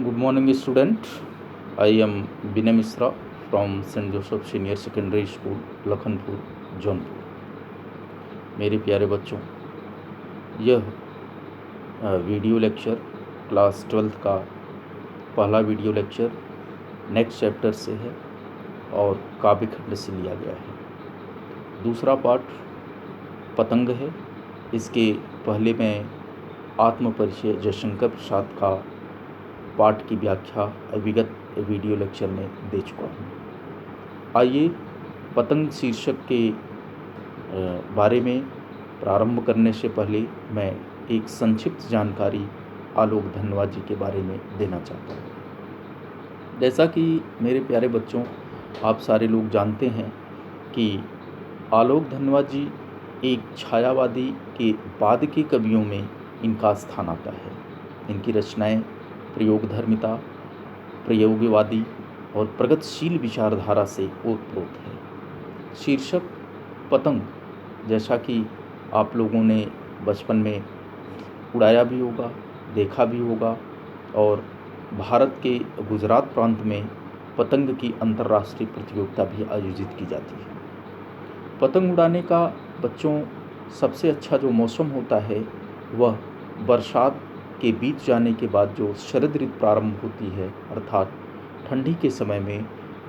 Good morning, student. I am Binay Misra from St. Joseph Senior Secondary School, Lakhanpur, Jaunpur. मेरे प्यारे बच्चों, यह video lecture class 12th का पहला वीडियो लेक्चर नेक्स्ट चैप्टर से है और काव्य खंड से लिया गया है। दूसरा पार्ट पतंग है। इसके पहले मैं आत्म परिचय जयशंकर प्रसाद का पाठ की व्याख्या विगत वीडियो लेक्चर में दे चुका हूँ। आइए पतंग शीर्षक के बारे में प्रारंभ करने से पहले मैं एक संक्षिप्त जानकारी आलोक धनवा जी के बारे में देना चाहता हूँ। जैसा कि मेरे प्यारे बच्चों, आप सारे लोग जानते हैं कि आलोक धनवा जी एक छायावादी के बाद के कवियों में इनका स्थान आता है। इनकी रचनाएं प्रयोगधर्मिता, प्रयोगवादी और प्रगतिशील विचारधारा से ओतप्रोत है। शीर्षक पतंग, जैसा कि आप लोगों ने बचपन में उड़ाया भी होगा, देखा भी होगा, और भारत के गुजरात प्रांत में पतंग की अंतर्राष्ट्रीय प्रतियोगिता भी आयोजित की जाती है। पतंग उड़ाने का बच्चों सबसे अच्छा जो मौसम होता है वह बरसात के बीत जाने के बाद जो शरद ऋतु प्रारंभ होती है, अर्थात ठंडी के समय में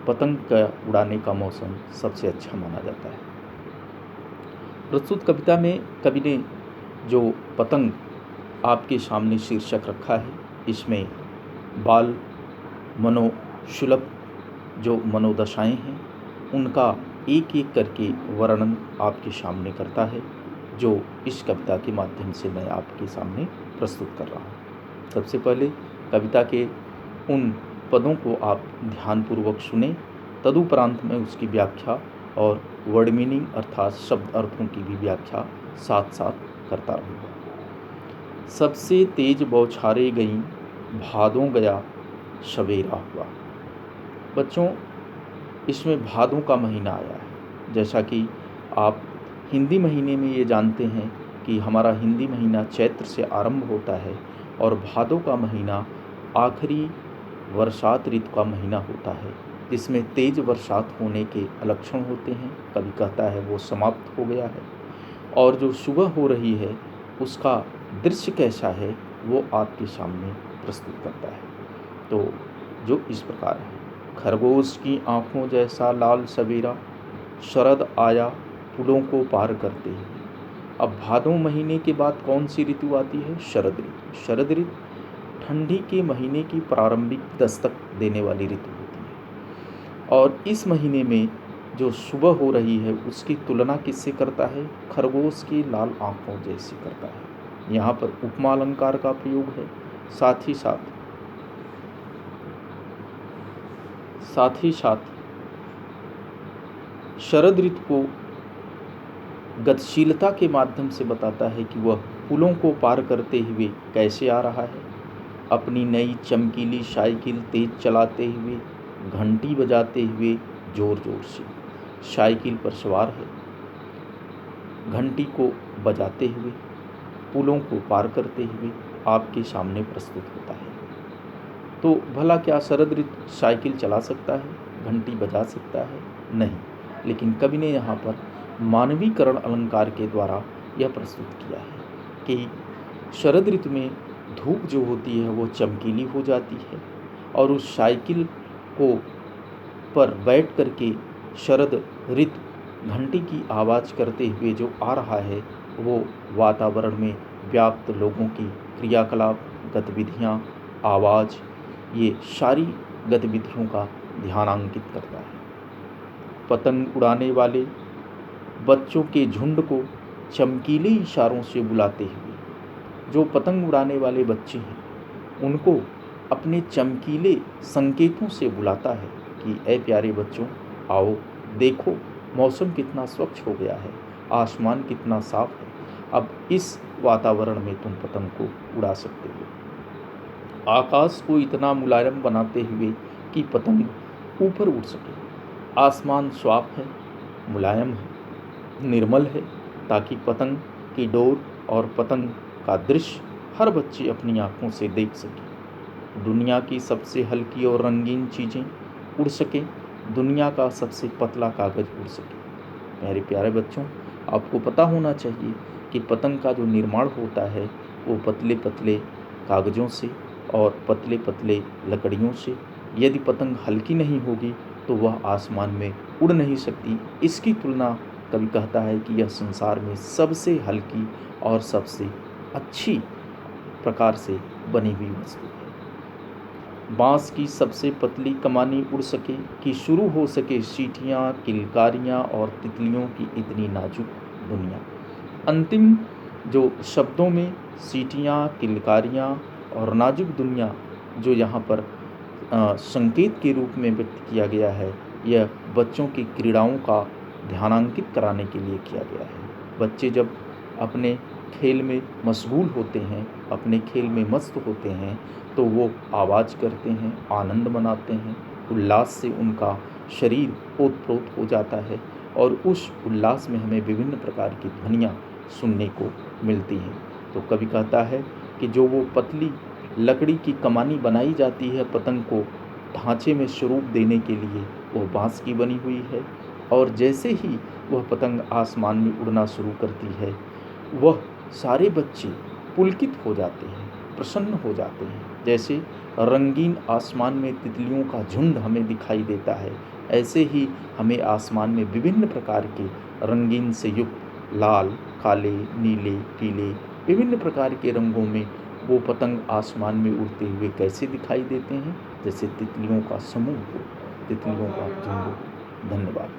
पतंग का उड़ाने का मौसम सबसे अच्छा माना जाता है। प्रस्तुत कविता में कवि ने जो पतंग आपके सामने शीर्षक रखा है, इसमें बाल मनोशुलभ जो मनोदशाएं हैं उनका एक एक करके वर्णन आपके सामने करता है, जो इस कविता के माध्यम से मैं आपके सामने प्रस्तुत कर रहा हूँ। सबसे पहले कविता के उन पदों को आप ध्यानपूर्वक सुने, तदुपरांत में उसकी व्याख्या और वर्ड मीनिंग अर्थात शब्द अर्थों की भी व्याख्या साथ साथ करता रहूँगा। सबसे तेज बौछारे गई, भादों गया सवेरा हुआ। बच्चों, इसमें भादों का महीना आया है। जैसा कि आप हिंदी महीने में ये जानते हैं कि हमारा हिंदी महीना चैत्र से आरंभ होता है और भादों का महीना आखिरी वर्षात ऋतु का महीना होता है, जिसमें तेज बरसात होने के लक्षण होते हैं। कभी कहता है वो समाप्त हो गया है, और जो सुबह हो रही है उसका दृश्य कैसा है वो आपके सामने प्रस्तुत करता है। तो जो इस प्रकार है, खरगोश की आँखों जैसा लाल सवेरा, शरद आया पुलों को पार करते हुए। अब भादों महीने के बाद कौन सी ऋतु आती है? शरद ऋतु। शरद ऋतु ठंडी के महीने की प्रारंभिक दस्तक देने वाली ऋतु होती है, और इस महीने में जो सुबह हो रही है उसकी तुलना किससे करता है? खरगोश की लाल आँखों जैसी करता है। यहाँ पर उपमा अलंकार का प्रयोग है। साथ ही साथ शरद ऋतु को गतिशीलता के माध्यम से बताता है कि वह पुलों को पार करते हुए कैसे आ रहा है। अपनी नई चमकीली साइकिल तेज चलाते हुए, घंटी बजाते हुए जोर जोर से साइकिल पर सवार है, घंटी को बजाते हुए पुलों को पार करते हुए आपके सामने प्रस्तुत होता है। तो भला क्या शरद ऋतु साइकिल चला सकता है, घंटी बजा सकता है? नहीं। लेकिन कवि ने यहाँ पर मानवीकरण अलंकार के द्वारा यह प्रस्तुत किया है कि शरद ऋतु में धूप जो होती है वो चमकीली हो जाती है, और उस साइकिल को पर बैठ करके शरद ऋतु घंटी की आवाज़ करते हुए जो आ रहा है वो वातावरण में व्याप्त लोगों की क्रियाकलाप, गतिविधियाँ, आवाज़, ये सारी गतिविधियों का ध्यानांकित करता है। पतंग उड़ाने वाले बच्चों के झुंड को चमकीले इशारों से बुलाते हुए, जो पतंग उड़ाने वाले बच्चे हैं उनको अपने चमकीले संकेतों से बुलाता है कि ऐ प्यारे बच्चों, आओ देखो मौसम कितना स्वच्छ हो गया है, आसमान कितना साफ है, अब इस वातावरण में तुम पतंग को उड़ा सकते हो। आकाश को इतना मुलायम बनाते हुए कि पतंग ऊपर उड़ सके। आसमान साफ है, मुलायम है, निर्मल है, ताकि पतंग की डोर और पतंग का दृश्य हर बच्चे अपनी आँखों से देख सके। दुनिया की सबसे हल्की और रंगीन चीज़ें उड़ सकें, दुनिया का सबसे पतला कागज़ उड़ सके। मेरे प्यारे बच्चों, आपको पता होना चाहिए कि पतंग का जो निर्माण होता है वो पतले पतले कागज़ों से और पतले पतले लकड़ियों से। यदि पतंग हल्की नहीं होगी तो वह आसमान में उड़ नहीं सकती। इसकी तुलना कवि कहता है कि यह संसार में सबसे हल्की और सबसे अच्छी प्रकार से बनी हुई वस्तु है। बाँस की सबसे पतली कमानी उड़ सके कि शुरू हो सके सीटियाँ, किलकारियाँ और तितलियों की इतनी नाजुक दुनिया। अंतिम जो शब्दों में सीटियाँ, किलकारियाँ और नाजुक दुनिया जो यहाँ पर संकेत के रूप में व्यक्त किया गया है, यह बच्चों की क्रीड़ाओं का ध्यानांकित कराने के लिए किया गया है। बच्चे जब अपने खेल में मशगूल होते हैं, अपने खेल में मस्त होते हैं, तो वो आवाज़ करते हैं, आनंद मनाते हैं, उल्लास से उनका शरीर ओत-प्रोत हो जाता है और उस उल्लास में हमें विभिन्न प्रकार की ध्वनियाँ सुनने को मिलती हैं। तो कवि कहता है कि जो वो पतली लकड़ी की कमानी बनाई जाती है पतंग को ढांचे में स्वरूप देने के लिए, वो बाँस की बनी हुई है और जैसे ही वह पतंग आसमान में उड़ना शुरू करती है, वह सारे बच्चे पुलकित हो जाते हैं, प्रसन्न हो जाते हैं। जैसे रंगीन आसमान में तितलियों का झुंड हमें दिखाई देता है, ऐसे ही हमें आसमान में विभिन्न प्रकार के रंगीन से युक्त लाल, काले, नीले, पीले विभिन्न प्रकार के रंगों में वो पतंग आसमान में उड़ते हुए कैसे दिखाई देते हैं, जैसे तितलियों का समूह हो, तितलियों का झुंड हो। धन्यवाद।